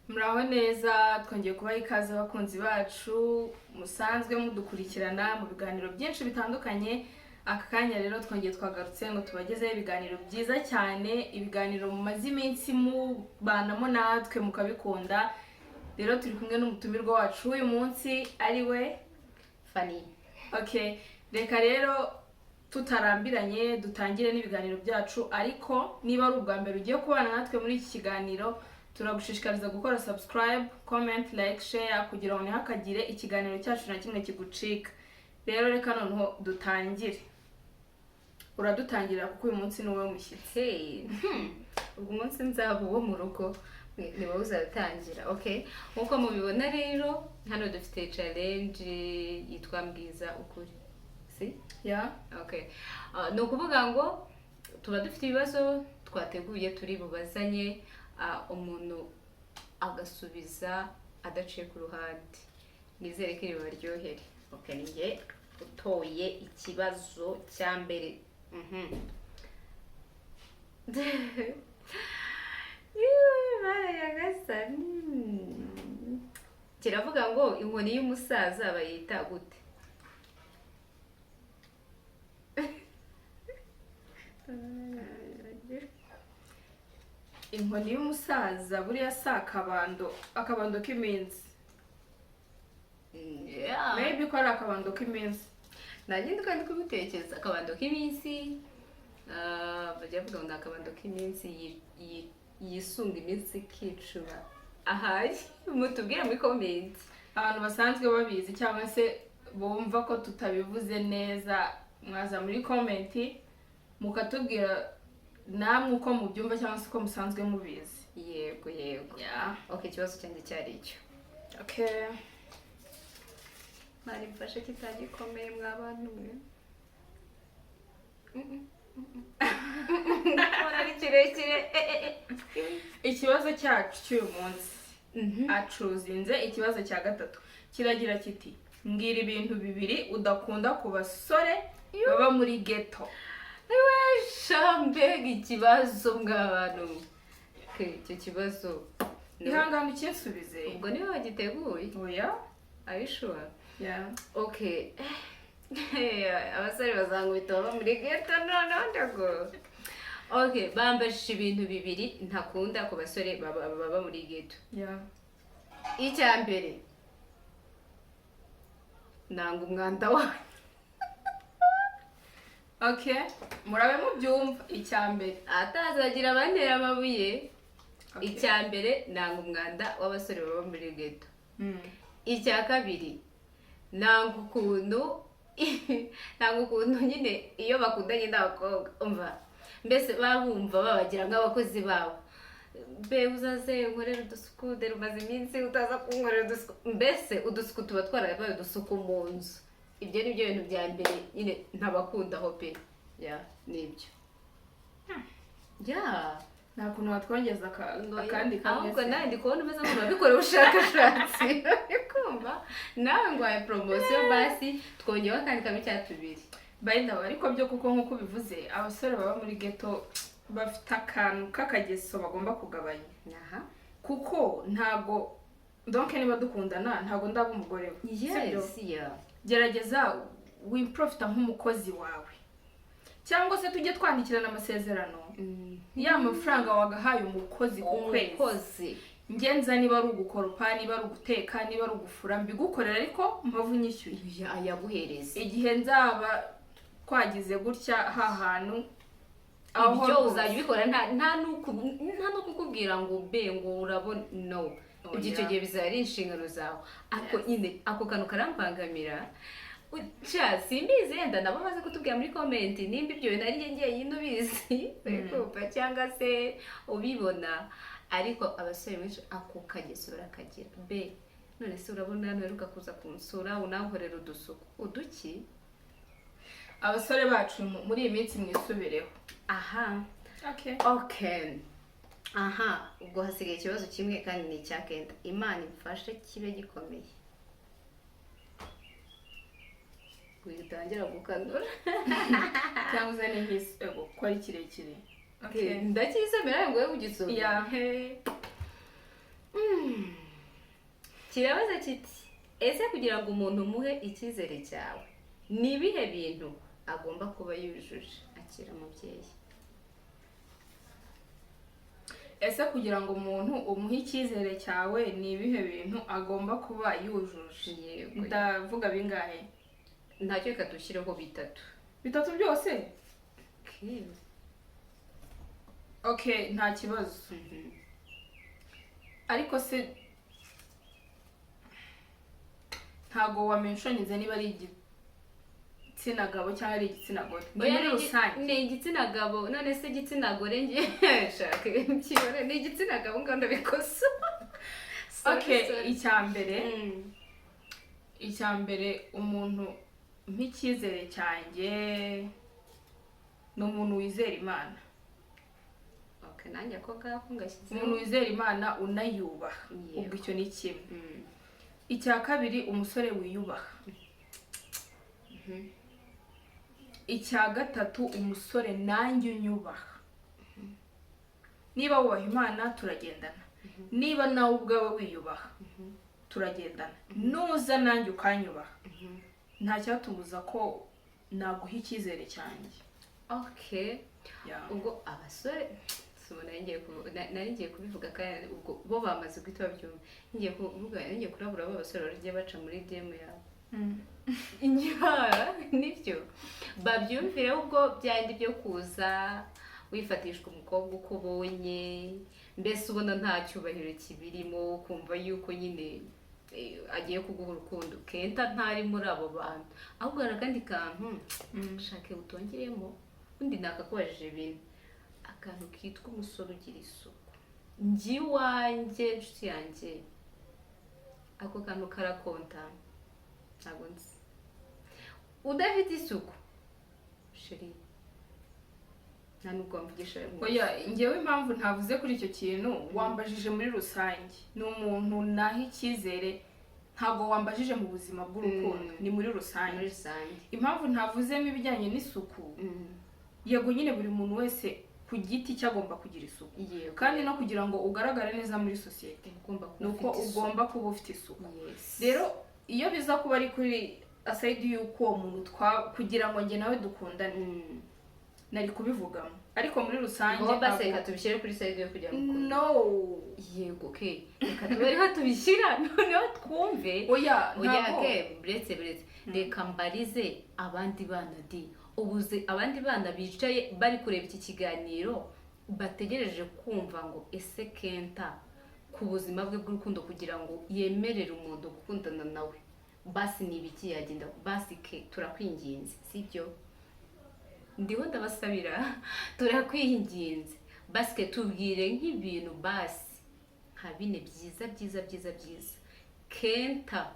Muraho neza twongeye kubaha ikaze abakunzi bacu musanzwe mudukurikirana mu biganiro byinshi bitandukanye. Aka kanya rero twongeye twagarutse ngo tubagezeho ibiganiro byiza cyane, ibiganiro mumaze iminsi mubanamo natwe mukabikunda. Rero turi kumwe n'umutumirwa wacu uyu munsi ari we Fanny. Okay, reka rero tutarambiranye dutangire n'ibiganiro byacu, ariko niba ari ubwa mbere ugiye kubana natwe muri iki kiganiro turagushishikariza gukora subscribe, comment, like, share kugira ngo ntihakagire ikiganiro cyacu na kimwe kigucika. Rero reka noneho dutangire. Uradutangira kuko uyu munsi ni wowe mushyitsi. Hey. Ubwo munsi nzaba uwo mu rugo ni wowe uzatangira. Okay. Nkuko mubibona rero hano dufite challenge yitwa mbwiza ukuri. Si? Yeah. Okay. No kuvuga ngo tuba dufite ibibazo twateguye turi bubazanye umuntu agasubiza adaciye ku ruhande. Nizere ko iri baryohere. Okay, ngiye utoye ikibazo cya mbere. Kiravuga ngo inkoni y'umusaza bayita gute? Inkoni y'umusaza buriya si akabando k'iminsi. Yeah. Maybe ko ari akabando k'iminsi. Nanjye ndi kubitekereza akabando k'iminsi. Bajya bavuga ngo akabando k'iminsi yisunga iminsi kicura. Ahari mutubwire muri comment. Abantu basanzwe babizi cyangwa se bumva ko tutabivuze neza, mwaza muri comment mukatubwira namwe uko mubyumva cyangwa se uko musanzwe mubizi. Yego. Yeah. Okay, ikibazo cyanjye cyari icyo. Okay. Mari mfashe kitagikomeye mw'abantu mwe. Ari kirekire. Ikibazo cyacu cy'uyu munsi acuzinze ikibazo cya gatatu kiragira kiti mbwira ibintu bibiri udakunda ku basore baba muri ghetto. Ewe shambega ikibazo mw'abantu. Icyo kibazo Ihangane ukinsubize. ubwo niwe wagiteguye. Oya. Are you sure? Yeah. Okay. Abasore bazangwita baba muri ghetto no ndago. Okay, bambashije ibintu bibiri ntakunda ku basore baba muri ghetto. Yeah. Icya mbere nanga umwanda wa. Okay. Murabe mubyumva icya mbere. Atazagira abantera amabuye. Okay. Icya mbere nanga umwanda w'abasore baba muri ghetto. Mm. Icya kabiri nanga ukuntu nyine iyo bakundanye n'abakobwa umva mbese babumva babagira nk'abakozi babo. Be uzaze nkorera udusuku dore umaze iminsi utaza kunkorera udusuku, mbese udusuku tuba twarabaye udusuku mu nzu. Ibyo ni byo bintu bya mbere nyine ntabakundaho pe. Ya nibyo. Ya Nta kuntu watwongeza akandi kamwe. ahubwo nawe ndi kubona umeze nk'urabikora ubushakashatsi. Kumva nawe ngo waye promotion basi twongeyeho akandi kamwe cya tubiri. By the way, ariko byo kuko nkuko bivuze abasore baba muri ghetto bafite akantu k'akageso bagomba kugabanya. Aha. Kuko ntago donc niba dukundana ntago ndaba umugore we. Yes, yeah. Gerageza wimprofita nk'umukozi wawe. Cyangwa se tujye twandikirana amasezerano. Ya mafaranga wagahaye umukozi ku kwezi. Umukozi. Ngenza niba ari ugukoropa, niba ari uguteka, niba ari ugufura mbigukorera ariko mpavu nyishyuye. Yaguhereza. Igihe nzaba twagize gutya hantu Ibyo uzajya ubikora nta nuko kukubwira ngo be ngo urabona no. Ibyo icyo gihe bizaba ari inshingano zawe. Ako nyine ako kantu karambangamira. Simbizi yenda nabo baze kutubwira muri comment nimba ibyo bintu ari ngiye yino bizi kupa cyangwa se ubibona, ariko abasore benshi ako kageso barakagira. Be none se urabona hano heruka kuza kunsura unankorera udusuku uduki. Abasore bacu muri iyi minsi mwisubireho. Aha. Okay. Aha, ubwo hasigaye ikibazo kimwe kandi ni icya kenda. Imana imfashe kibe gikomeye. Witangira gukanura. Cyangwa se n'ihisi gukora kirekire. Ndakisemera ngo ugisoma. Yeah. kirabaza kiti ese kugira ngo umuntu umuhe icyizere cyawe ni ibihe bintu agomba kuba yujuje? Akira mubyeyi. ese kugira ngo umuntu umuhe icyizere cyawe ni ibihe bintu agomba kuba yujuje? Yego. ndavuga bingahe? Ntacyo reka dushyireho bitatu byose? Okay. Okay, nta kibazo. Ariko se ntago wamenshonize niba ari igitsina gabo cyangwa ari igitsina gore? Ni muri rusange. Ni igitsina gabo, none se igitsina gore nge shaka kibore ni igitsina gabo ngo ndabikosa. Okay, icya mbere umuntu nk'icyizere cyanjye ni umuntu wizera Imana. Okay, nanjye ko gako ngashyize. Umuntu wizera Imana unayubaha. Ubwo icyo ni kimwe. Icya kabiri umusore wiyubaha. Icya gatatu umusore nanjye unyubaha. Niba wubaha Imana turagendana. Niba nawe ubwawe wiyubaha turagendana. Nuza nanjye ukanyubaha nta cyatubuza ko naguha icyizere cyanjye. Okay. Ubwo abasore nari ngiye kubivuga kandi ubwo bo bamaze guhita babyumva. Ngiye kurabura abasore bagiye baca muri DM yawe. Inyara nibyo babyumvire ubwo byandi byo kuza wifatishwa umukobwa uko ubonye, mbese ubona nta cyubahiro kibirimo, kumva yuko nyine agiye kuguha urukundo. Kenta ntari muri abo bantu, ahubwo hari akandi kantu shake utongeremo. Undi nakakubajije ibintu, akantu kitwa umusore ugira isuku. Njye iwanjye inshuti yanjye ako kantu karakonta. Ntabwo nzi udafite isuku sheri nta nubwo wamvugisha. Oya, njyewe impamvu ntavuze kuri icyo kintu wambajije muri rusange. Ni umuntu naho icyizere, ntabwo wambajije mu buzima bw'urukundo, ni muri rusange. Impamvu ntavuzemo ibijyanye n'isuku, yego nyine buri muntu wese ku giti cye agomba kugira isuku, kandi no kugira ngo ugaragare neza muri sosiyete nuko ugomba kuba ufite isuku. Rero iyo biza kuba ari kuri aside y'uko uwo muntu kugira ngo njye nawe dukundane nari kubivugamo, ariko muri rusange ngo base reka tubishyire kuri side yo kugira ngo no. Yego okay, reka tubariho tubishyira noneho twumve. Oya okay, buretse reka mbarize abandi bana di ubuze abandi bana bicaye bari kureba iki kiganiro bategereje kumva ngo ese Kenta ku buzima bwe bw'urukundo kugira ngo yemerere umuntu gukundana nawe basi ni ibiki yagenda basi ke turakwinginze, sibyo? Ndiho ndabasabira turakwinginze basi ke tubwire nk'ibintu basi nka bine byiza Kenta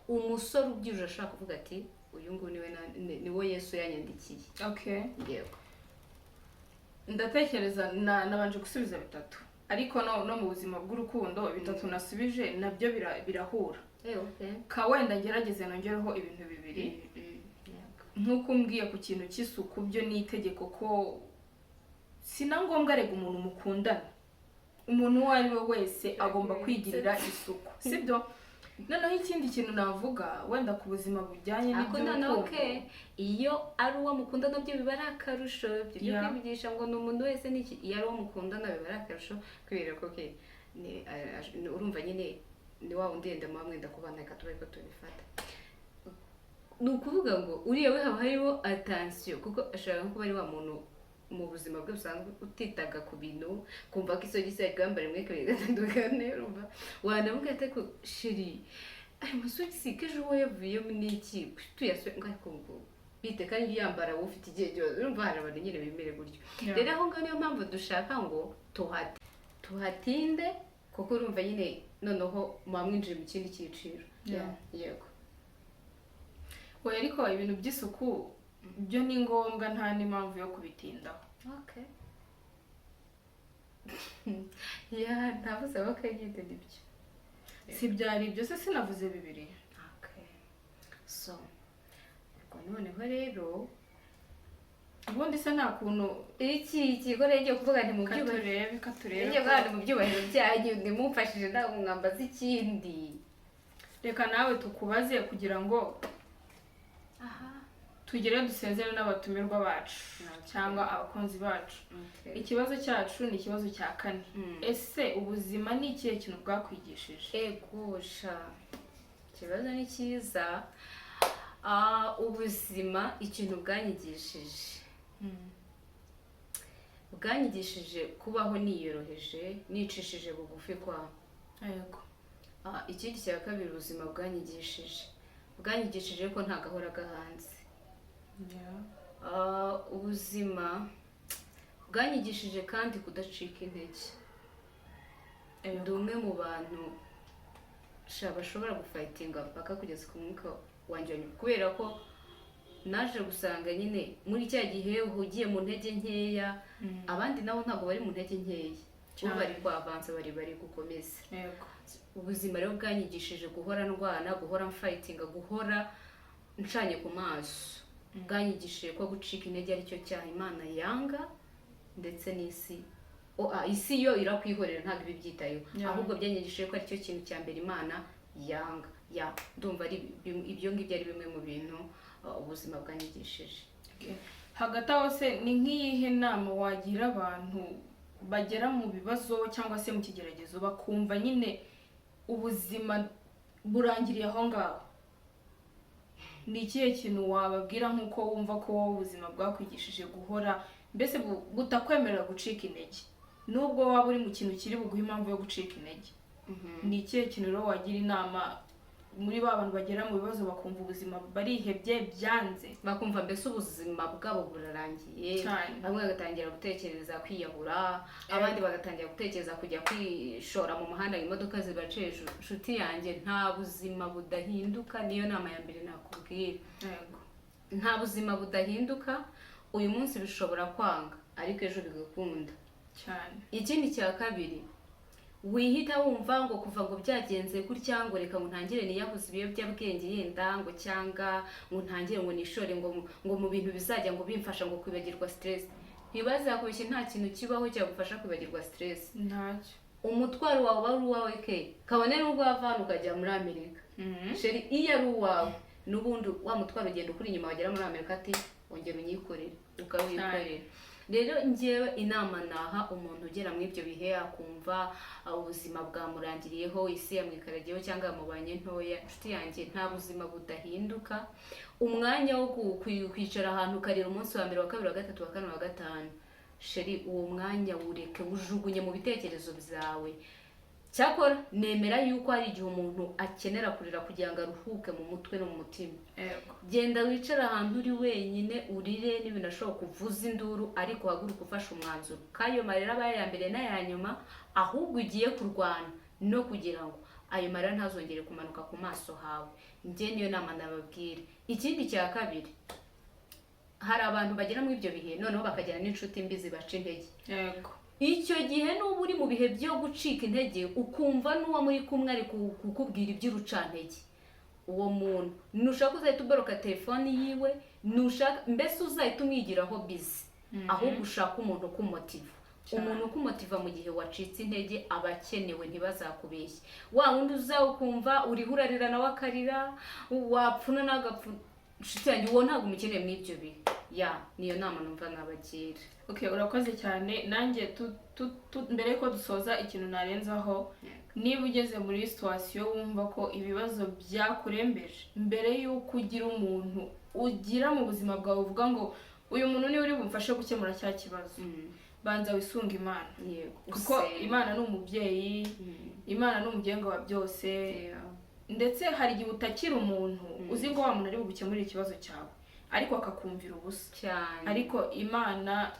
umusore ubyuje ashaka kuvuga ati uyu nguyu niwe Yesu yanyandikiye. Okay, yego. Ndatekereza nabanje gusubiza bitatu, ariko no mu buzima bw'urukundo bitatu nasubije nabyo birahura. Okay. Ka wenda ngerageze nongereho ibintu bibiri. Nk'uko umbwiye ku kintu cy'isuku, byo ni itegeko ko sina ngombwa rega umuntu mukundana, umuntu uwo ari we wese agomba kwigirira isuku, sibyo? Noneho ikindi kintu navuga wenda ku buzima bujyanye n'iby'urukundo, iyo ari uwo mukundana byo biba ari akarusho. Byo kwivugisha ngo ni umuntu wese n'iki, iyo ari uwo mukundana biba ari akarusho kubera ko urumva nyine ni wa wundi yenda muba mwenda kubana, reka tube ko tubifata. Ni ukuvuga ngo uriya we haba hariho attention, kuko ashobora kuba ari wa muntu mu buzima bwe busanzwe utitaga ku bintu, kumva ko isogisi yakambara rimwe kabiri gatatu kane, urumva wanavuga ati ko sheri ayo masogisi kejo wowe yavuyemo n'iki tuyaswe ngako ngo bite kandi yambara wowe ufite igihe cyose, urumva hari abantu nyine bimere gutyo. Rero aho ngaho niyo mpamvu dushaka ngo tuhatinde, kuko urumva nyine noneho mwamwinjiye mu kindi cyiciro. Yego. Oya, ariko ibintu by'isuku byo ni ngombwa, nta n'impamvu yo kubitindaho. Okay. Ntavuze ko nyine nibyo. Si byari ibyo se sinavuze bibiri. Okay. So, noneho rero ubundi se nta kuntu iki gore ngiye kuvuga nti mu byubahiro, ngiye kuvuga mu byubahiro byanyu nimumfashije ntabwo mwambaza ikindi. reka nawe tukubaze kugira ngo tugere dusezere n'abatumirwa bacu cyangwa abakunzi bacu. Ikibazo cyacu ni ikibazo cya 4. Ese ubuzima ni ikihe kintu bwakwigishije? Egosha, ikibazo ni cyiza. Ubuzima ikintu bwanyigishije, bwanyigishije kubaho niyoroheje, nicishije bugufi kwa. Yego. Ikindi cya kabiri, ubuzima bwanyigishije ko nta gahora gahanze. Ubuzima bwanyigishije kandi kudacika intege. Ndi umwe mu bantu bashobora gufayitinga mpaka kugeza ku mwuka wanjye, kubera ko naje gusanga nyine muri cya gihe uhugiye mu ntege nkeya, abandi nabo ntabwo bari mu ntege nkeya, bo bari kwavansa, bari gukomeza. Ubuzima rero bwanyigishije guhora ndwana, guhora mfayitinga, guhora ncanye ku maso. Bwanyigishije ko gucika intege ari cyo cyaha Imana yanga, ndetse n'isi isi yo irakwihorera ntabwo ibibyitayeho, ahubwo byanyigishije ko ari cyo kintu cya mbere Imana yanga. Ndumva ari ibyo ngibyo ari bimwe mu bintu ubuzima bwanyigishije. Hagati aho se ni nk'iyihe nama wagira abantu bagera mu bibazo cyangwa se mu kigeragezo bakumva nyine ubuzima burangiriye aho ngaho? Ni ikihe kintu wababwira nk'uko wumva ko ubuzima bwakwigishije guhora mbese butakwemerera gucika intege nubwo waba uri mu kintu kiri buguha impamvu yo gucika intege? Ni ikihe kintu rero wagira inama muri ba bantu bagera mu bibazo bakumva ubuzima barihebye, byanze, bakumva mbese ubuzima bwabo burarangiye, bamwe bagatangira gutekereza kwiyahura, abandi bagatangira gutekereza kujya kwishora mu muhanda imodoka zibace hejuru? Nshuti yanjye, nta buzima budahinduka. Niyo nama ya mbere nakubwira. Nta buzima budahinduka. Uyu munsi bishobora kwanga ariko ejo bigakunda cyane. Ikindi cya kabiri, wihita wumva ngo kuva ngo byagenze gutya ngo reka ngo ntangire niyabuze ibiyobyabwenge yenda ngo cyangwa ngo ntangire ngo nishore ngo mu bintu bizajya ngo bimfasha ngo kwibagirwa stress. Ntibazakubeshye, nta kintu kibaho cyagufasha kwibagirwa stress. Ntacyo. Umutwaro wawe ari uwawe kabone n'ubwo wavana ukajya muri Amerika. Sheri, iyo ari uwawe n'ubundi wa mutwaro ugenda ukuri inyuma wagera muri Amerika ati ongera unyikorere, ukawikorera. Rero njyewe inama naha umuntu ugera muri ibyo bihe akumva ubuzima bwamurangiriyeho, isi yamwikaragiyeho cyangwa yamubanye ntoya, nshuti yanjye, nta buzima budahinduka. Umwanya wo kwicara ahantu ukarira umunsi wa mbere, wa kabiri, wa gatatu, wa kane, wa gatanu, sheri, uwo mwanya wureke, ujugunye mu bitekerezo byawe. Cyakora nemera yuko hari igihe umuntu akenera kurira kugira ngo aruhuke mu mutwe no mu mutima. Genda wicara ahantu uri wenyine urire, n'ibintu ashobora kuvuza induru, ariko haguruka ufashe umwanzuro. Kayo marira aba ya mbere n'aya nyuma, ahubwo ugiye kurwana no kugira ngo ayo marira ntazongere kumanuka ku maso hawe. Njye niyo nama nababwira. Ikindi cya kabiri, hari abantu bagera muri ibyo bihe noneho bakagera n'inshuti mbi zibaca intege. Icyo gihe n'ubu uri mu bihe byo gucika intege, ukumva n'uwo muri kumwe ari kukubwira iby'urucantege, uwo muntu nushaka uzahita uboroka telefoni yiwe, nushaka mbese uzahita umwigiraho bizi, ahubwo ushaka umuntu ukumotiva. Umuntu ukumotiva mu gihe wacitse intege aba akenewe, ntibazakubeshye. Wa wundi uzawukumva uriho urarira nawe akarira, wapfuna n'agapfu, nshuti yanjye, uwo ntabwo umukeneye muri ibyo bihe. Niyo nama numva nabagira. Urakoze cyane. Nanjye mbere yuko dusoza, ikintu narenzaho, niba ugeze muri situation wumva ko ibibazo byakurembeje, mbere yuko ugira umuntu ugira mu buzima bwawe uvuga ngo uyu muntu niwe uri bumfashe gukemura cya kibazo, banza wisunga Imana. Kuko Imana ni umubyeyi, Imana ni umugenga wa byose. Ndetse hari igihe utakira umuntu uzi ngo wa muntu ari bugukemurire ikibazo cyawe, ariko akakumvira ubusa cyane. Ariko Imana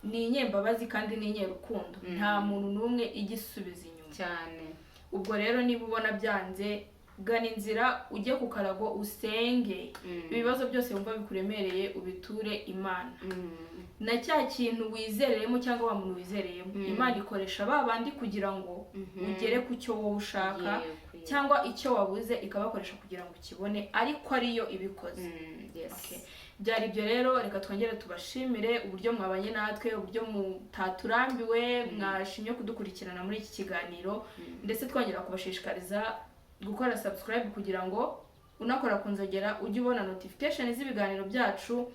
ni inyembabazi kandi ni inyerukundo. Nta muntu n'umwe igisubiza inyuma cyane. Ubwo rero niba ubona byanze, gana inzira, ujye ku karago usenge. Ibibazo byose wumva bikuremereye ubiture Imana. Na cya kintu wizereyemo cyangwa wa muntu wizereyemo, Imana ikoresha ba bandi kugira ngo ugere ku cyo wowe ushaka, cyangwa icyo wabuze ikabakoresha kugira ngo ukibone, ariko ariyo ibikoze. Byari ibyo rero, reka twongere tubashimire uburyo mwabanye natwe, uburyo mutaturambiwe, mwashimye kudukurikirana muri iki kiganiro, ndetse twongera kubashishikariza gukora subscribe kugira ngo unakora ku nzogera ujye ubona notification z'ibiganiro byacu,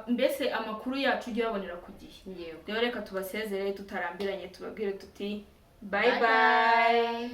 mbese amakuru yacu ujye uyabonera ku gihe. Rero reka tubasezere tutarambiranye, tubabwire tuti bye bye.